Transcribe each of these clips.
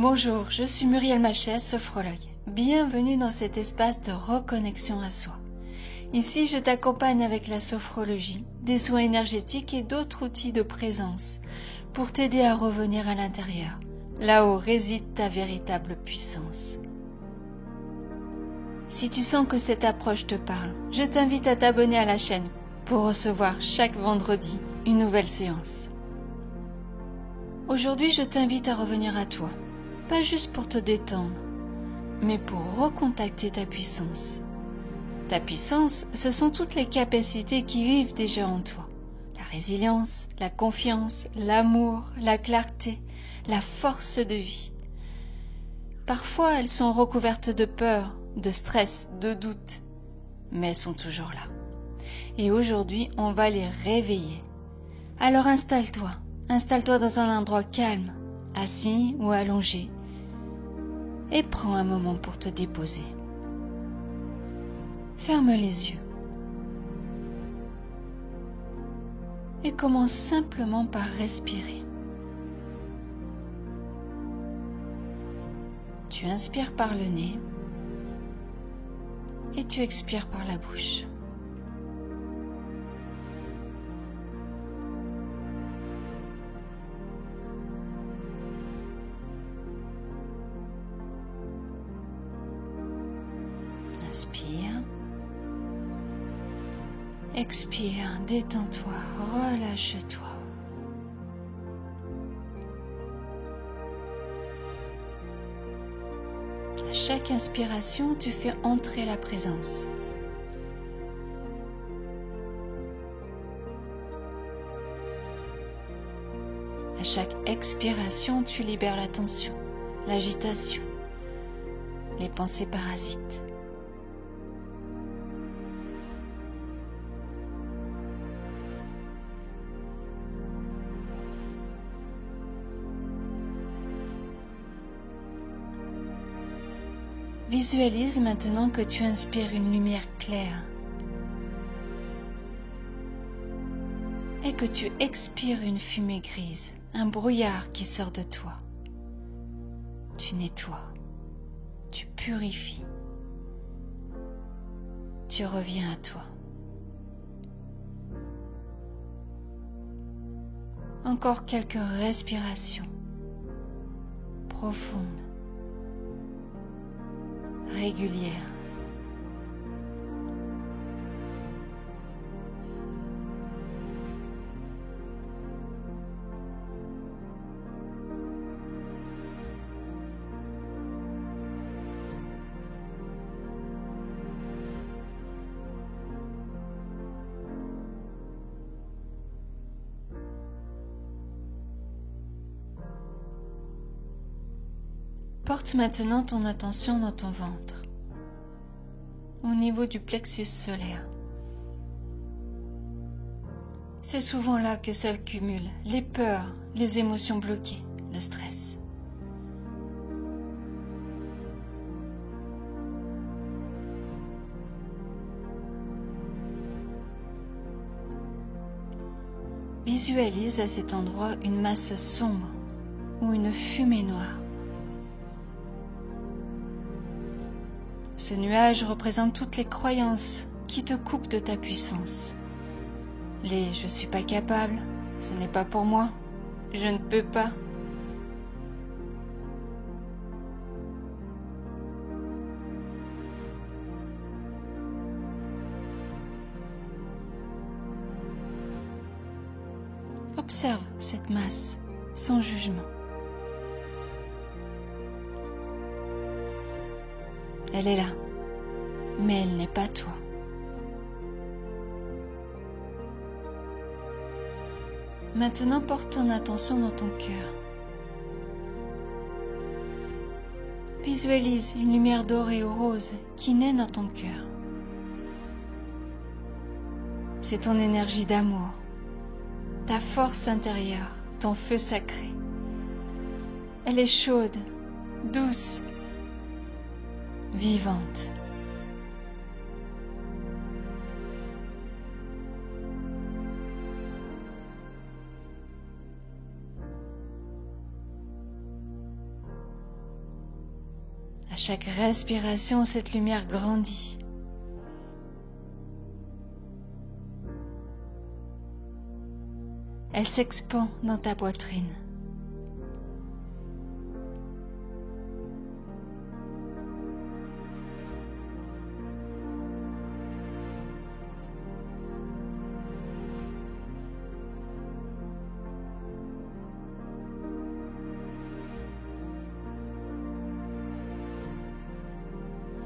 Bonjour, je suis Muriel Machet, sophrologue. Bienvenue dans cet espace de reconnexion à soi. Ici, je t'accompagne avec la sophrologie, des soins énergétiques et d'autres outils de présence pour t'aider à revenir à l'intérieur, là où réside ta véritable puissance. Si tu sens que cette approche te parle, je t'invite à t'abonner à la chaîne pour recevoir chaque vendredi une nouvelle séance. Aujourd'hui, je t'invite à revenir à toi, pas juste pour te détendre, mais pour recontacter ta puissance. Ta puissance, ce sont toutes les capacités qui vivent déjà en toi. La résilience, la confiance, l'amour, la clarté, la force de vie. Parfois, elles sont recouvertes de peur, de stress, de doute, mais elles sont toujours là. Et aujourd'hui, on va les réveiller. Alors installe-toi dans un endroit calme, assis ou allongé, et prends un moment pour te déposer. Ferme les yeux et commence simplement par respirer. Tu inspires par le nez et tu expires par la bouche. Inspire. Expire, détends-toi, relâche-toi. À chaque inspiration, tu fais entrer la présence. À chaque expiration, tu libères la tension, l'agitation, les pensées parasites. Visualise maintenant que tu inspires une lumière claire et que tu expires une fumée grise, un brouillard qui sort de toi. Tu nettoies, tu purifies, tu reviens à toi. Encore quelques respirations profondes, régulière. Porte maintenant ton attention dans ton ventre, au niveau du plexus solaire. C'est souvent là que s'accumulent les peurs, les émotions bloquées, le stress. Visualise à cet endroit une masse sombre ou une fumée noire. Ce nuage représente toutes les croyances qui te coupent de ta puissance. Les « je suis pas capable »,« ce n'est pas pour moi »,« je ne peux pas ». Observe cette masse sans jugement. Elle est là, mais elle n'est pas toi. Maintenant, porte ton attention dans ton cœur. Visualise une lumière dorée ou rose qui naît dans ton cœur. C'est ton énergie d'amour, ta force intérieure, ton feu sacré. Elle est chaude, douce, vivante. chaque respiration, cette lumière grandit. Elle s'expand dans ta poitrine.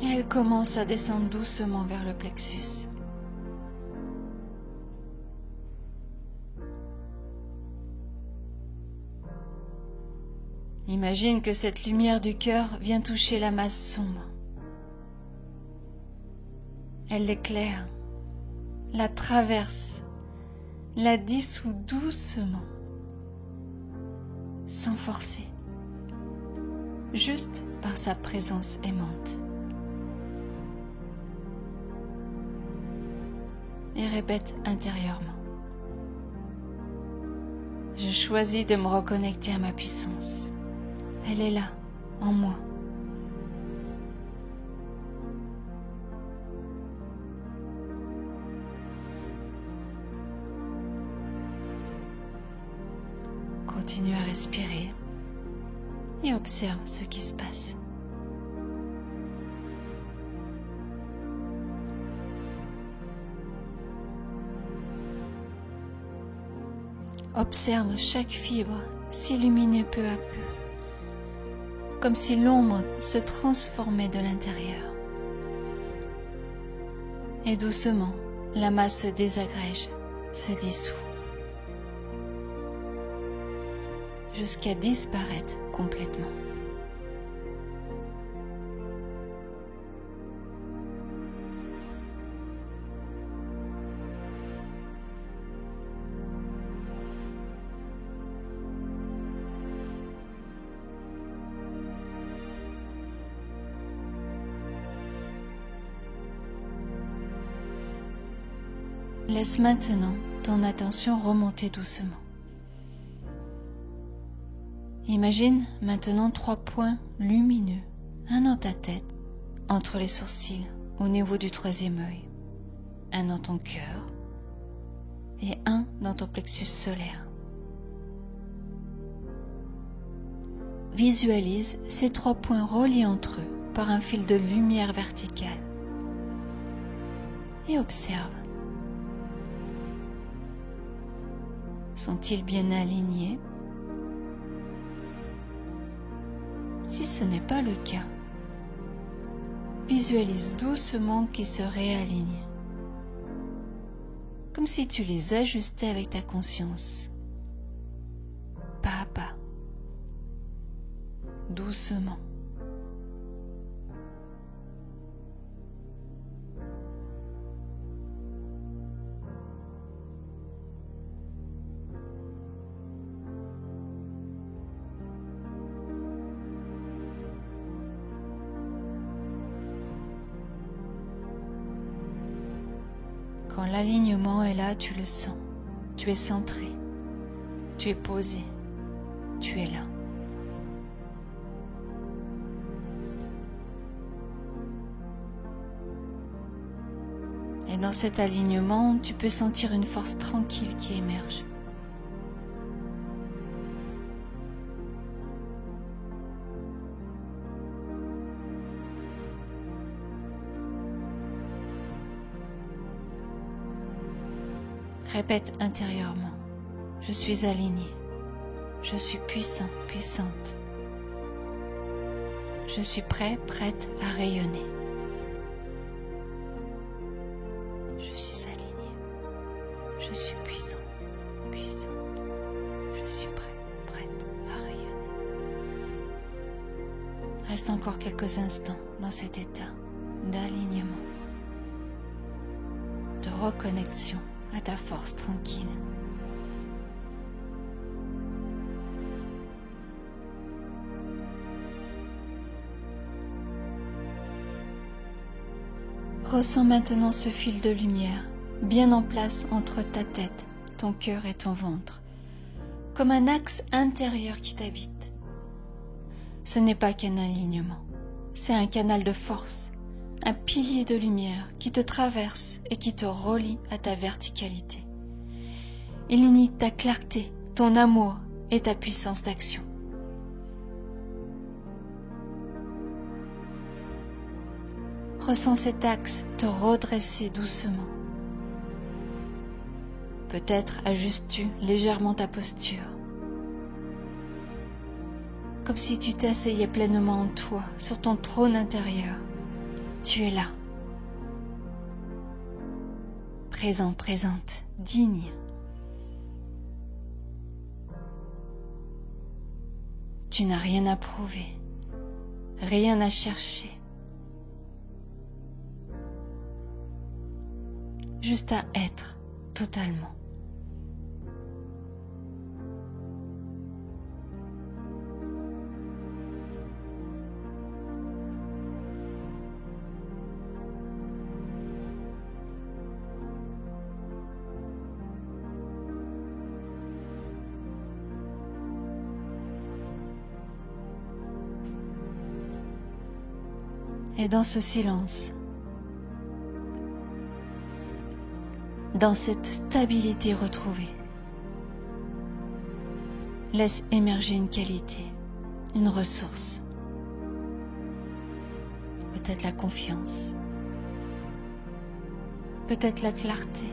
Et elle commence à descendre doucement vers le plexus. Imagine que cette lumière du cœur vient toucher la masse sombre. Elle l'éclaire, la traverse, la dissout doucement, sans forcer, juste par sa présence aimante. Et répète intérieurement: je choisis de me reconnecter à ma puissance. Elle est là, en moi. Continue à respirer et observe ce qui se passe. Observe chaque fibre s'illuminer peu à peu, comme si l'ombre se transformait de l'intérieur. Et doucement, la masse se désagrège, se dissout, jusqu'à disparaître complètement. Laisse maintenant ton attention remonter doucement. Imagine maintenant 3 points lumineux, un dans ta tête, entre les sourcils, au niveau du 3e œil, un dans ton cœur et un dans ton plexus solaire. Visualise ces 3 points reliés entre eux par un fil de lumière verticale et observe. Sont-ils bien alignés? Si ce n'est pas le cas, visualise doucement qu'ils se réalignent, comme si tu les ajustais avec ta conscience, pas à pas, doucement. Quand l'alignement est là, tu le sens. Tu es centré. Tu es posé. Tu es là. Et dans cet alignement, tu peux sentir une force tranquille qui émerge. Répète intérieurement: je suis aligné, je suis puissant, puissante. Je suis prêt, prête à rayonner. Je suis aligné, je suis puissant, puissante. Je suis prêt, prête à rayonner. Reste encore quelques instants dans cet état d'alignement, de reconnexion à ta force tranquille. Ressens maintenant ce fil de lumière bien en place entre ta tête, ton cœur et ton ventre, comme un axe intérieur qui t'habite. Ce n'est pas qu'un alignement, c'est un canal de force, un pilier de lumière qui te traverse et qui te relie à ta verticalité. Il unit ta clarté, ton amour et ta puissance d'action. Ressens cet axe te redresser doucement. Peut-être ajustes-tu légèrement ta posture, comme si tu t'asseyais pleinement en toi, sur ton trône intérieur. Tu es là, présent, présente, digne. Tu n'as rien à prouver, rien à chercher. Juste à être totalement. Et dans ce silence, dans cette stabilité retrouvée, laisse émerger une qualité, une ressource, peut-être la confiance, peut-être la clarté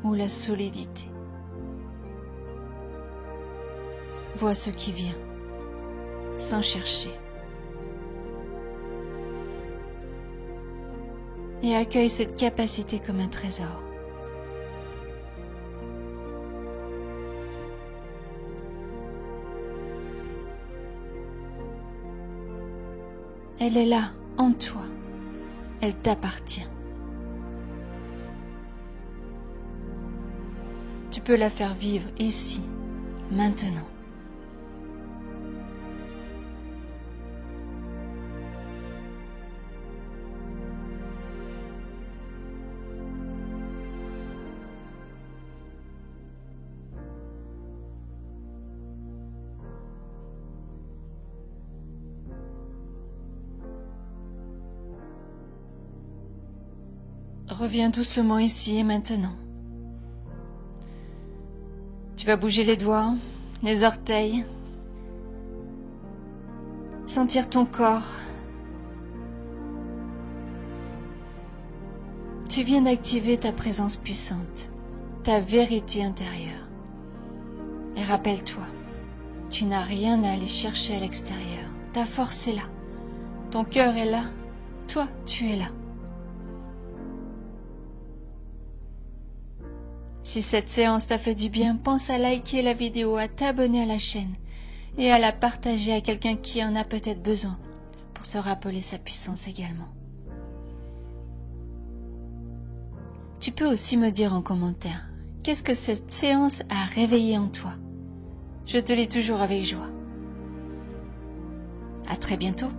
ou la solidité. Vois ce qui vient, sans chercher. Et accueille cette capacité comme un trésor. Elle est là, en toi. Elle t'appartient. Tu peux la faire vivre ici, maintenant. Reviens doucement ici et maintenant. Tu vas bouger les doigts, les orteils, sentir ton corps. Tu viens d'activer ta présence puissante, ta vérité intérieure. Et rappelle-toi, tu n'as rien à aller chercher à l'extérieur. Ta force est là, ton cœur est là, toi tu es là. Si cette séance t'a fait du bien, pense à liker la vidéo, à t'abonner à la chaîne et à la partager à quelqu'un qui en a peut-être besoin pour se rappeler sa puissance également. Tu peux aussi me dire en commentaire, qu'est-ce que cette séance a réveillé en toi? Je te lis toujours avec joie. À très bientôt.